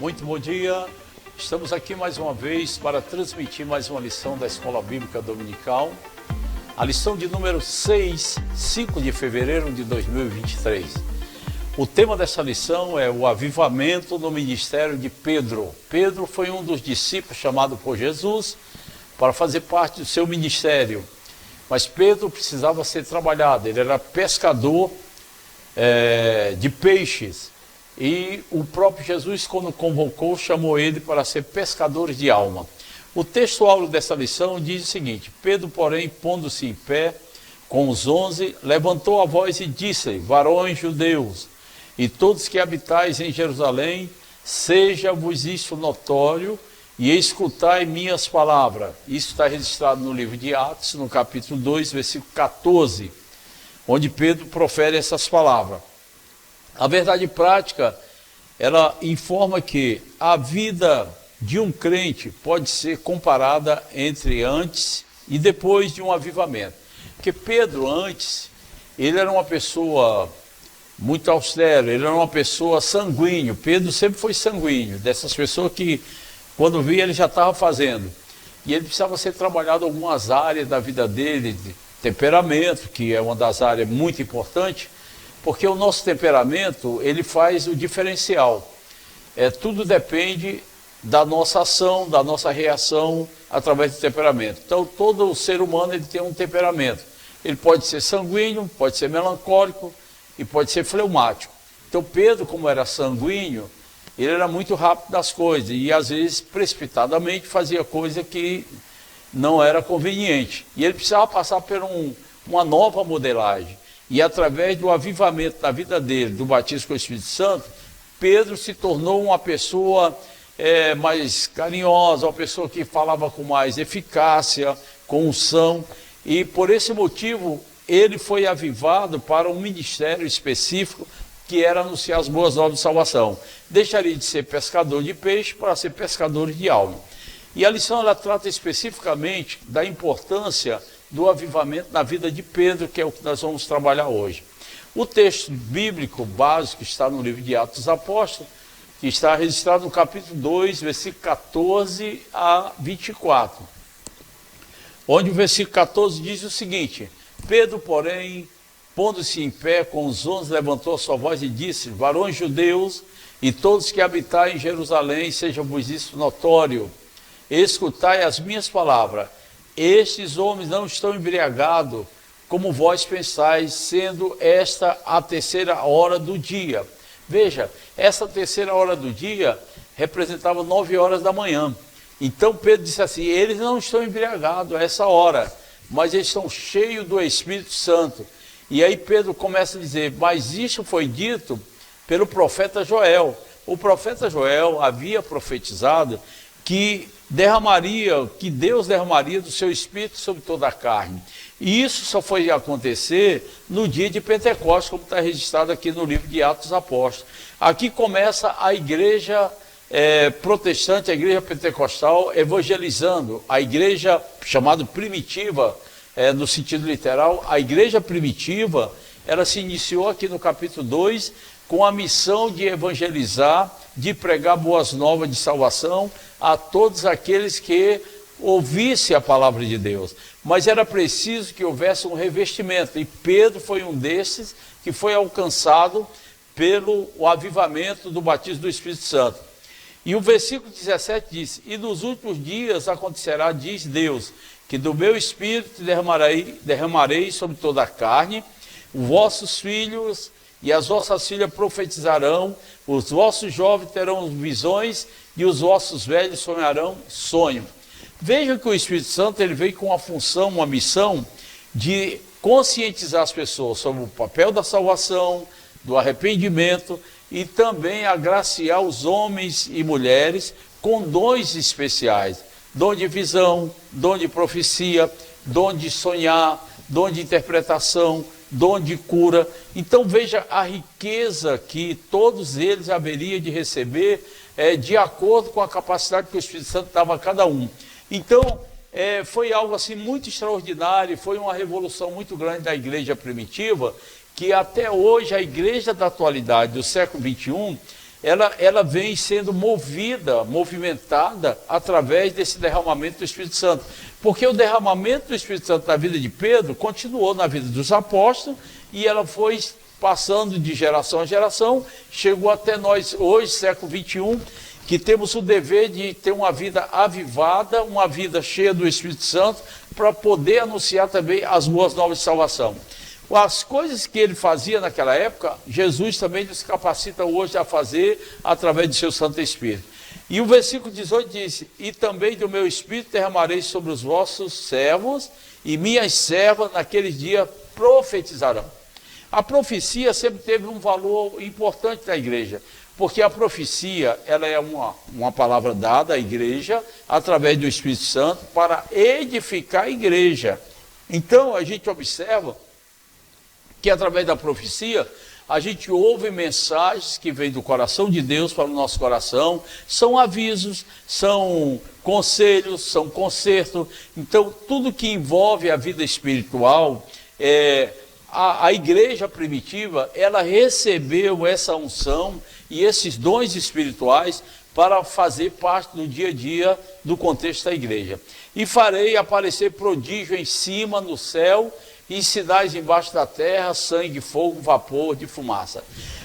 Muito bom dia, estamos aqui mais uma vez para transmitir mais uma lição da Escola Bíblica Dominical, a lição de número 6, 5 de fevereiro de 2023. O tema dessa lição é o avivamento no ministério de Pedro. Pedro foi um dos discípulos chamado por Jesus para fazer parte do seu ministério, mas Pedro precisava ser trabalhado, ele era pescador de peixes. E o próprio Jesus, quando convocou, chamou ele para ser pescadores de alma. O texto-áureo dessa lição diz o seguinte: Pedro, porém, pondo-se em pé com os 11, levantou a voz e disse: varões judeus, e todos que habitais em Jerusalém, seja-vos isto notório, e escutai minhas palavras. Isso está registrado no livro de Atos, no capítulo 2, versículo 14, onde Pedro profere essas palavras. A verdade prática, ela informa que a vida de um crente pode ser comparada entre antes e depois de um avivamento. Porque Pedro, antes, ele era uma pessoa muito austera, ele era uma pessoa sanguínea. Pedro sempre foi sanguíneo, dessas pessoas que, quando via, ele já estava fazendo. E ele precisava ser trabalhado em algumas áreas da vida dele, de temperamento, que é uma das áreas muito importantes, porque o nosso temperamento, ele faz o diferencial. Tudo depende da nossa ação, da nossa reação através do temperamento. Então, todo ser humano ele tem um temperamento. Ele pode ser sanguíneo, pode ser melancólico e pode ser fleumático. Então, Pedro, como era sanguíneo, ele era muito rápido das coisas e, às vezes, precipitadamente fazia coisa que não era conveniente. E ele precisava passar por uma nova modelagem. E através do avivamento da vida dele, do batismo com o Espírito Santo, Pedro se tornou uma pessoa mais carinhosa, uma pessoa que falava com mais eficácia, com unção. E por esse motivo, ele foi avivado para um ministério específico, que era anunciar as boas novas de salvação. Deixaria de ser pescador de peixe para ser pescador de alma. E a lição ela trata especificamente da importância do avivamento na vida de Pedro, que é o que nós vamos trabalhar hoje. O texto bíblico básico está no livro de Atos dos Apóstolos, que está registrado no capítulo 2, versículo 14 a 24. Onde o versículo 14 diz o seguinte: Pedro, porém, pondo-se em pé com os 11, levantou a sua voz e disse: varões judeus e todos que habitai em Jerusalém, seja-vos isso notório, escutai as minhas palavras. Estes homens não estão embriagados, como vós pensais, sendo esta a terceira hora do dia. Veja, essa terceira hora do dia representava 9 horas da manhã. Então Pedro disse assim: eles não estão embriagados a essa hora, mas eles estão cheios do Espírito Santo. E aí Pedro começa a dizer: mas isso foi dito pelo profeta Joel. O profeta Joel havia profetizado que Deus derramaria do seu Espírito sobre toda a carne. E isso só foi acontecer no dia de Pentecostes, como está registrado aqui no livro de Atos dos Apóstolos. Aqui começa a igreja protestante, a igreja pentecostal, evangelizando. A igreja chamada primitiva, no sentido literal, a igreja primitiva, ela se iniciou aqui no capítulo 2, com a missão de evangelizar, de pregar boas novas de salvação a todos aqueles que ouvissem a palavra de Deus. Mas era preciso que houvesse um revestimento, e Pedro foi um desses que foi alcançado pelo avivamento do batismo do Espírito Santo. E o versículo 17 diz: e nos últimos dias acontecerá, diz Deus, que do meu Espírito derramarei sobre toda a carne, os vossos filhos e as vossas filhas profetizarão, os vossos jovens terão visões e os vossos velhos sonharão sonho. Veja que o Espírito Santo ele veio com a função, uma missão de conscientizar as pessoas sobre o papel da salvação, do arrependimento e também agraciar os homens e mulheres com dons especiais. Dom de visão, dom de profecia, dom de sonhar, dom de interpretação, dom de cura. Então veja a riqueza que todos eles haveriam de receber de acordo com a capacidade que o Espírito Santo dava a cada um. Então foi algo assim muito extraordinário, foi uma revolução muito grande da igreja primitiva, que até hoje a igreja da atualidade, do século XXI, ela vem sendo movimentada através desse derramamento do Espírito Santo. Porque o derramamento do Espírito Santo na vida de Pedro continuou na vida dos apóstolos e ela foi passando de geração a geração, chegou até nós hoje, século XXI, que temos o dever de ter uma vida avivada, uma vida cheia do Espírito Santo, para poder anunciar também as boas novas de salvação. As coisas que ele fazia naquela época, Jesus também nos capacita hoje a fazer através do seu Santo Espírito. E o versículo 18 diz: e também do meu Espírito derramarei sobre os vossos servos, e minhas servas naqueles dias profetizarão. A profecia sempre teve um valor importante na igreja, porque a profecia ela é uma palavra dada à igreja através do Espírito Santo para edificar a igreja. Então a gente observa que através da profecia a gente ouve mensagens que vêm do coração de Deus para o nosso coração, são avisos, são conselhos, são consertos. Então tudo que envolve a vida espiritual, a igreja primitiva, ela recebeu essa unção e esses dons espirituais para fazer parte do dia a dia do contexto da igreja. E farei aparecer prodígio em cima no céu e sinais embaixo da terra, sangue, fogo, vapor de fumaça.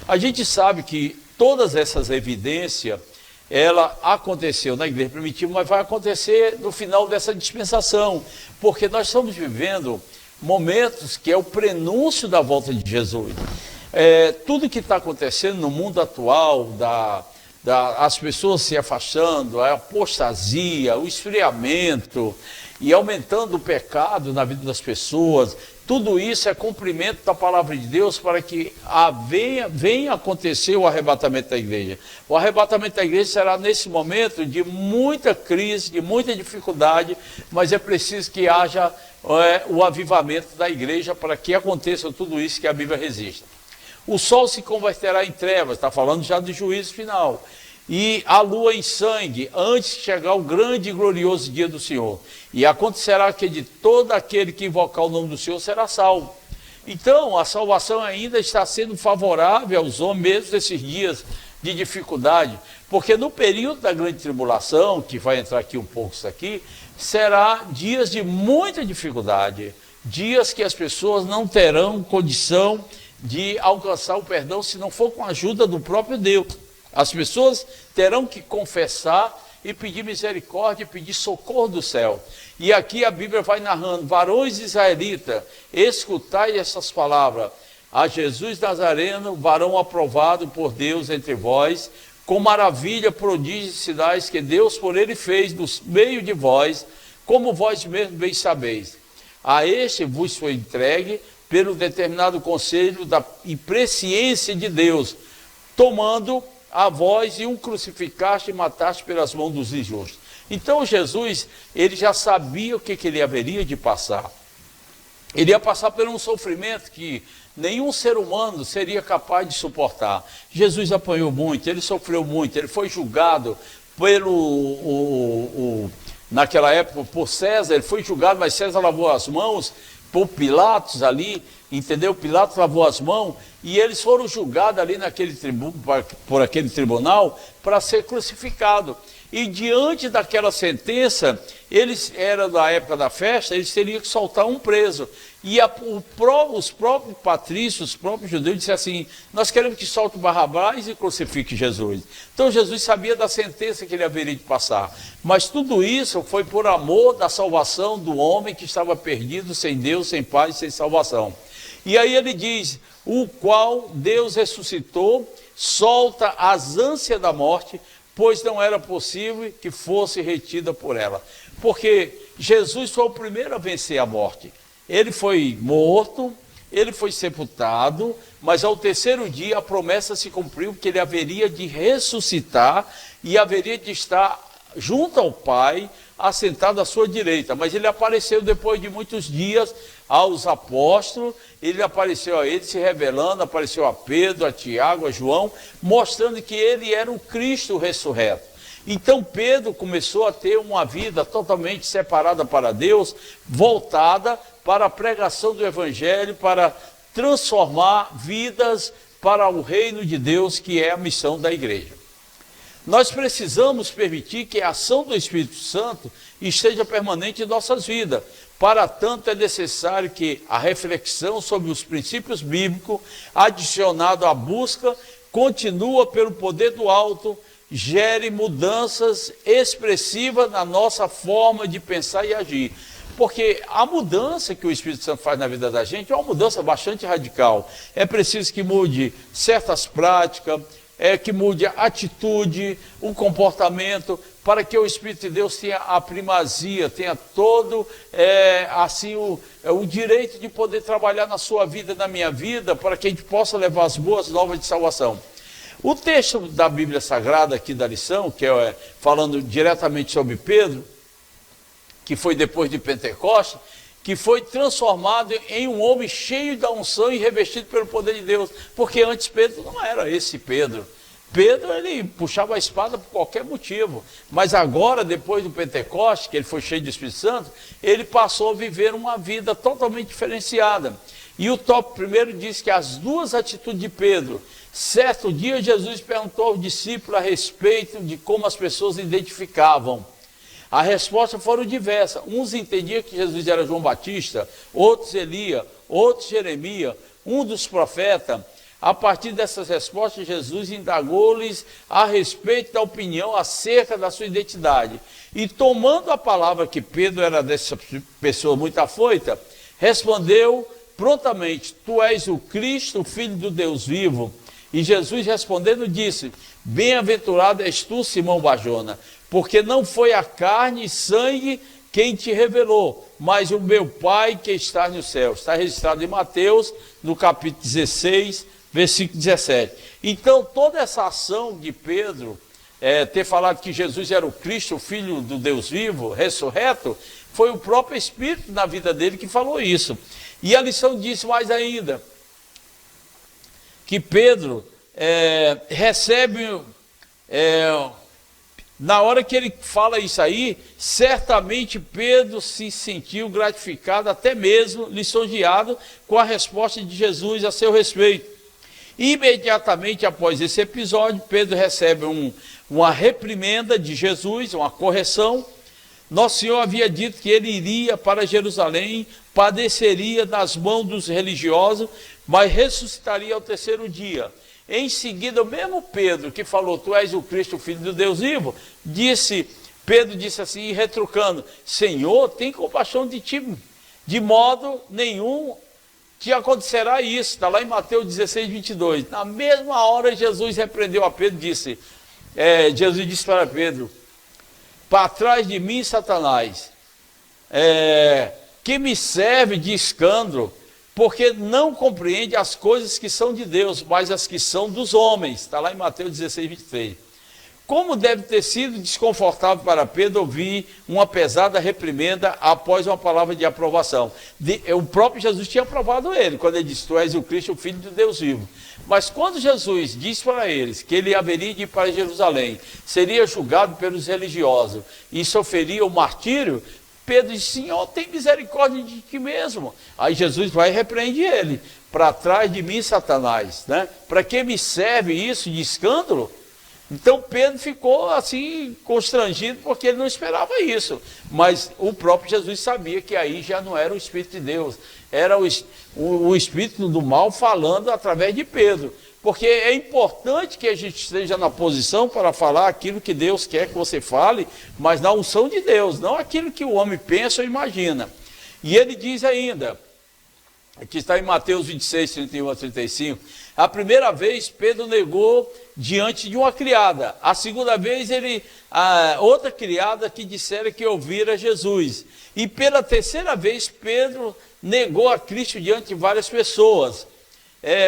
A gente sabe que todas essas evidências, ela aconteceu na igreja primitiva, mas vai acontecer no final dessa dispensação, porque nós estamos vivendo momentos que é o prenúncio da volta de Jesus. Tudo que está acontecendo no mundo atual, as pessoas se afastando, a apostasia, o esfriamento e aumentando o pecado na vida das pessoas, tudo isso é cumprimento da palavra de Deus para que venha acontecer o arrebatamento da igreja. O arrebatamento da igreja será nesse momento de muita crise, de muita dificuldade, mas é preciso que haja o avivamento da igreja para que aconteça tudo isso que a Bíblia registra. O sol se converterá em trevas, está falando já do juízo final, e a lua em sangue, antes de chegar o grande e glorioso dia do Senhor. E acontecerá que de todo aquele que invocar o nome do Senhor será salvo. Então, a salvação ainda está sendo favorável aos homens, mesmo nesses dias de dificuldade, porque no período da grande tribulação, que vai entrar aqui um pouco isso aqui, será dias de muita dificuldade, dias que as pessoas não terão condição de alcançar o perdão se não for com a ajuda do próprio Deus. As pessoas terão que confessar e pedir misericórdia e pedir socorro do céu. E aqui a Bíblia vai narrando: varões israelitas, escutai essas palavras. A Jesus Nazareno, varão aprovado por Deus entre vós, com maravilha, prodígio e sinais que Deus por ele fez no meio de vós, como vós mesmos bem sabeis. A este vos foi entregue pelo determinado conselho e presciência de Deus, tomando a vós e um crucificaste e mataste pelas mãos dos injustos. Então Jesus, ele já sabia o que ele haveria de passar. Ele ia passar por um sofrimento que nenhum ser humano seria capaz de suportar. Jesus apanhou muito, ele sofreu muito, ele foi julgado naquela época por César, ele foi julgado, mas César lavou as mãos por Pilatos ali, entendeu? Pilatos lavou as mãos e eles foram julgados ali por aquele tribunal para ser crucificado. E diante daquela sentença, eles, era da época da festa, eles teriam que soltar um preso. E os próprios patrícios, os próprios judeus disseram assim: nós queremos que solte o Barrabás e crucifique Jesus. Então Jesus sabia da sentença que ele haveria de passar. Mas tudo isso foi por amor da salvação do homem que estava perdido, sem Deus, sem paz, sem salvação. E aí ele diz: o qual Deus ressuscitou, solta as ânsias da morte, pois não era possível que fosse retida por ela. Porque Jesus foi o primeiro a vencer a morte. Ele foi morto, ele foi sepultado, mas ao terceiro dia a promessa se cumpriu que ele haveria de ressuscitar e haveria de estar junto ao Pai, assentado à sua direita. Mas ele apareceu depois de muitos dias aos apóstolos, ele apareceu a eles se revelando, apareceu a Pedro, a Tiago, a João, mostrando que ele era o Cristo ressurreto. Então Pedro começou a ter uma vida totalmente separada para Deus, voltada para a pregação do Evangelho, para transformar vidas para o reino de Deus, que é a missão da igreja. Nós precisamos permitir que a ação do Espírito Santo esteja permanente em nossas vidas. Para tanto, é necessário que a reflexão sobre os princípios bíblicos, adicionado à busca contínua pelo poder do alto, gere mudanças expressivas na nossa forma de pensar e agir. Porque a mudança que o Espírito Santo faz na vida da gente é uma mudança bastante radical. É preciso que mude certas práticas, que mude a atitude, o comportamento, para que o Espírito de Deus tenha a primazia, tenha todo o direito de poder trabalhar na sua vida, na minha vida, para que a gente possa levar as boas novas de salvação. O texto da Bíblia Sagrada aqui da lição, que é falando diretamente sobre Pedro, que foi depois de Pentecostes, que foi transformado em um homem cheio da unção e revestido pelo poder de Deus, porque antes Pedro não era esse Pedro. Pedro, ele puxava a espada por qualquer motivo, mas agora, depois do Pentecostes, que ele foi cheio do Espírito Santo, ele passou a viver uma vida totalmente diferenciada. E o tópico primeiro diz que as duas atitudes de Pedro. Certo dia, Jesus perguntou aos discípulos a respeito de como as pessoas identificavam. A resposta foram diversas. Uns entendiam que Jesus era João Batista, outros Elias, outros Jeremias, um dos profetas. A partir dessas respostas, Jesus indagou-lhes a respeito da opinião acerca da sua identidade. E tomando a palavra que Pedro era dessa pessoa muito afoita, respondeu prontamente: Tu és o Cristo, o Filho do Deus vivo. E Jesus respondendo disse: Bem-aventurado és tu, Simão Barjona, porque não foi a carne e sangue quem te revelou, mas o meu Pai que está nos céus. Está registrado em Mateus, no capítulo 16, versículo 17. Então, toda essa ação de Pedro, ter falado que Jesus era o Cristo, o Filho do Deus vivo, ressurreto, foi o próprio Espírito na vida dele que falou isso. E a lição diz mais ainda, que Pedro recebe, na hora que ele fala isso aí, certamente Pedro se sentiu gratificado, até mesmo lisonjeado com a resposta de Jesus a seu respeito. Imediatamente após esse episódio, Pedro recebe uma reprimenda de Jesus, uma correção. Nosso Senhor havia dito que ele iria para Jerusalém, padeceria nas mãos dos religiosos, mas ressuscitaria ao terceiro dia. Em seguida, o mesmo Pedro que falou: Tu és o Cristo, o Filho do Deus vivo, Pedro disse assim, retrucando: Senhor, tem compaixão de ti, de modo nenhum te acontecerá isso. Está lá em Mateus 16, 22. Na mesma hora, Jesus repreendeu a Pedro e disse, Jesus disse para Pedro: Para trás de mim, Satanás, que me serve de escândalo, porque não compreende as coisas que são de Deus, mas as que são dos homens. Está lá em Mateus 16, 23. Como deve ter sido desconfortável para Pedro ouvir uma pesada reprimenda após uma palavra de aprovação. O próprio Jesus tinha aprovado ele, quando ele disse: Tu és o Cristo, o Filho de Deus vivo. Mas quando Jesus disse para eles que ele haveria de ir para Jerusalém, seria julgado pelos religiosos e sofreria o martírio, Pedro disse: Senhor, tem misericórdia de ti mesmo. Aí Jesus vai e repreende ele: Para trás de mim, Satanás, né? Para que me serve isso de escândalo? Então Pedro ficou assim constrangido, porque ele não esperava isso. Mas o próprio Jesus sabia que aí já não era o Espírito de Deus, era o Espírito do mal falando através de Pedro. Porque é importante que a gente esteja na posição para falar aquilo que Deus quer que você fale, mas na unção de Deus, não aquilo que o homem pensa ou imagina. E ele diz ainda, aqui está em Mateus 26, 31 a 35, a primeira vez Pedro negou diante de uma criada, a segunda vez outra criada que dissera que ouvira Jesus, e pela terceira vez Pedro negou a Cristo diante de várias pessoas,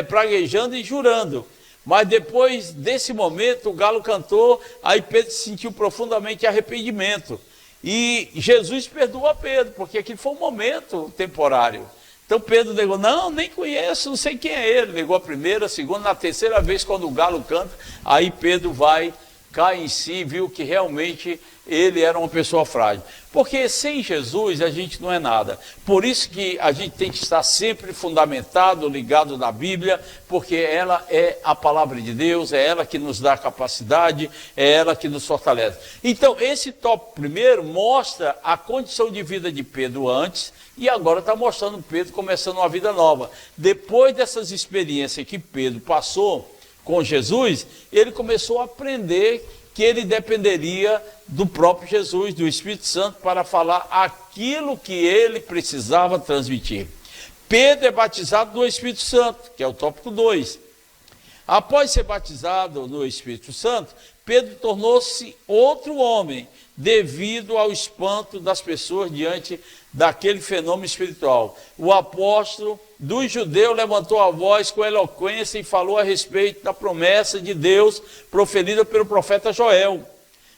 praguejando e jurando. Mas depois desse momento o galo cantou, aí Pedro sentiu profundamente arrependimento, e Jesus perdoou a Pedro, porque aquilo foi um momento temporário. Então Pedro negou: Não, nem conheço, não sei quem é ele. Negou a primeira, a segunda, na terceira vez, quando o galo canta, aí Pedro vai cai em si, viu que realmente ele era uma pessoa frágil. Porque sem Jesus a gente não é nada. Por isso que a gente tem que estar sempre fundamentado, ligado na Bíblia, porque ela é a palavra de Deus, é ela que nos dá capacidade, é ela que nos fortalece. Então, esse tópico primeiro mostra a condição de vida de Pedro antes, e agora está mostrando Pedro começando uma vida nova. Depois dessas experiências que Pedro passou com Jesus, ele começou a aprender que ele dependeria do próprio Jesus, do Espírito Santo, para falar aquilo que ele precisava transmitir. Pedro é batizado no Espírito Santo, que é o tópico 2. Após ser batizado no Espírito Santo, Pedro tornou-se outro homem, devido ao espanto das pessoas diante daquele fenômeno espiritual. O apóstolo dos judeus levantou a voz com eloquência e falou a respeito da promessa de Deus proferida pelo profeta Joel.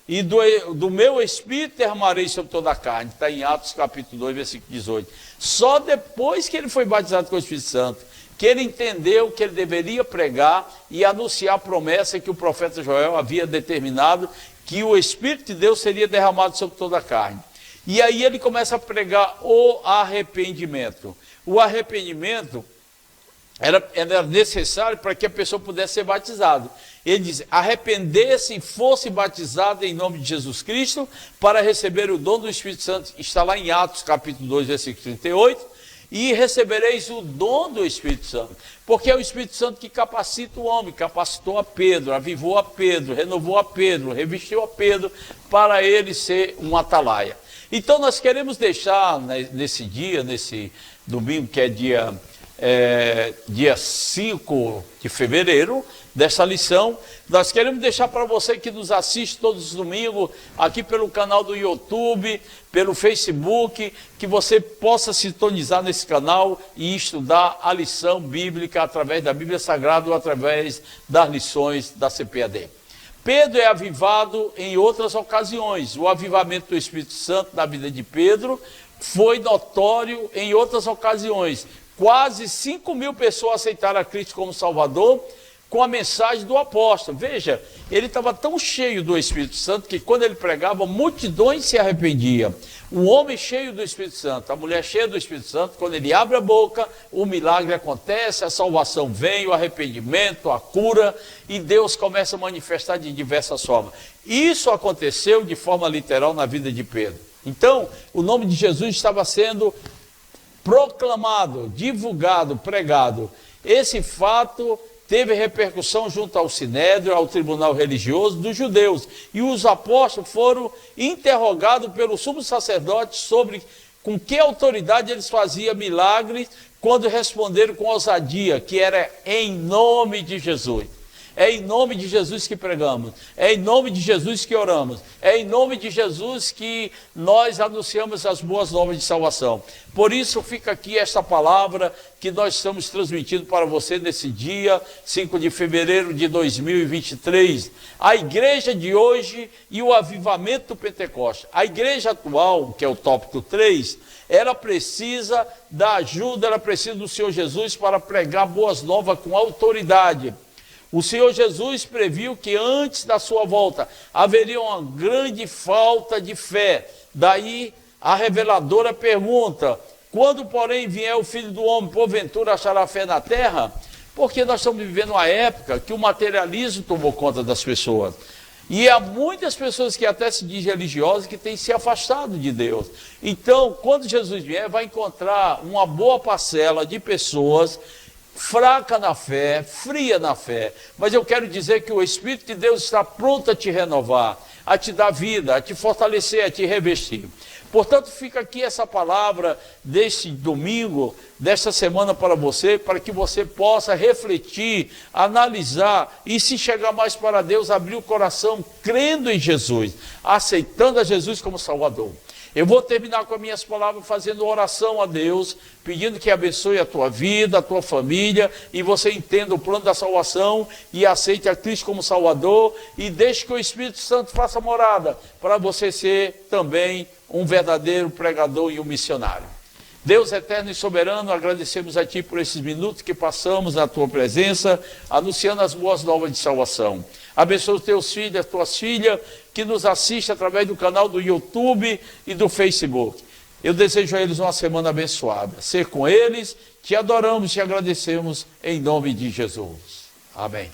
E do meu espírito derramarei sobre toda a carne. Está em Atos capítulo 2, versículo 18. Só depois que ele foi batizado com o Espírito Santo, que ele entendeu que ele deveria pregar e anunciar a promessa que o profeta Joel havia determinado, que o Espírito de Deus seria derramado sobre toda a carne. E aí ele começa a pregar o arrependimento. O arrependimento era necessário para que a pessoa pudesse ser batizada. Ele diz, arrepender-se e fosse batizado em nome de Jesus Cristo para receber o dom do Espírito Santo. Está lá em Atos capítulo 2, versículo 38. E recebereis o dom do Espírito Santo. Porque é o Espírito Santo que capacita o homem, capacitou a Pedro, avivou a Pedro, renovou a Pedro, revestiu a Pedro para ele ser um atalaia. Então nós queremos deixar nesse dia, nesse domingo que é dia 5 de fevereiro, dessa lição, nós queremos deixar para você que nos assiste todos os domingos, aqui pelo canal do YouTube, pelo Facebook, que você possa sintonizar nesse canal e estudar a lição bíblica através da Bíblia Sagrada ou através das lições da CPAD. Pedro é avivado em outras ocasiões. O avivamento do Espírito Santo na vida de Pedro foi notório em outras ocasiões. Quase 5.000 pessoas aceitaram a Cristo como Salvador com a mensagem do apóstolo. Veja, ele estava tão cheio do Espírito Santo que quando ele pregava, multidões se arrependiam. O homem cheio do Espírito Santo, a mulher cheia do Espírito Santo, quando ele abre a boca, o milagre acontece, a salvação vem, o arrependimento, a cura, e Deus começa a manifestar de diversas formas. Isso aconteceu de forma literal na vida de Pedro. Então, o nome de Jesus estava sendo proclamado, divulgado, pregado. Esse fato teve repercussão junto ao Sinédrio, ao tribunal religioso dos judeus. E os apóstolos foram interrogados pelo sumo sacerdote sobre com que autoridade eles faziam milagres, quando responderam com ousadia, que era em nome de Jesus. É em nome de Jesus que pregamos, é em nome de Jesus que oramos, é em nome de Jesus que nós anunciamos as boas novas de salvação. Por isso fica aqui esta palavra que nós estamos transmitindo para você nesse dia, 5 de fevereiro de 2023. A igreja de hoje e o avivamento do Pentecoste. A igreja atual, que é o tópico 3, ela precisa da ajuda, ela precisa do Senhor Jesus para pregar boas novas com autoridade. O Senhor Jesus previu que antes da sua volta haveria uma grande falta de fé. Daí a reveladora pergunta, quando porém vier o Filho do Homem, porventura achará fé na terra? Porque nós estamos vivendo uma época que o materialismo tomou conta das pessoas. E há muitas pessoas que até se dizem religiosas que têm se afastado de Deus. Então, quando Jesus vier, vai encontrar uma boa parcela de pessoas fraca na fé, fria na fé, mas eu quero dizer que o Espírito de Deus está pronto a te renovar, a te dar vida, a te fortalecer, a te revestir. Portanto, fica aqui essa palavra deste domingo, desta semana para você, para que você possa refletir, analisar e, se chegar mais para Deus, abrir o coração crendo em Jesus, aceitando a Jesus como Salvador. Eu vou terminar com as minhas palavras fazendo oração a Deus, pedindo que abençoe a tua vida, a tua família, e você entenda o plano da salvação e aceite a Cristo como Salvador e deixe que o Espírito Santo faça morada para você ser também um verdadeiro pregador e um missionário. Deus eterno e soberano, agradecemos a Ti por esses minutos que passamos na Tua presença, anunciando as boas novas de salvação. Abençoa os teus filhos, as tuas filhas, que nos assistem através do canal do YouTube e do Facebook. Eu desejo a eles uma semana abençoada. Ser com eles, te adoramos, te agradecemos, em nome de Jesus. Amém.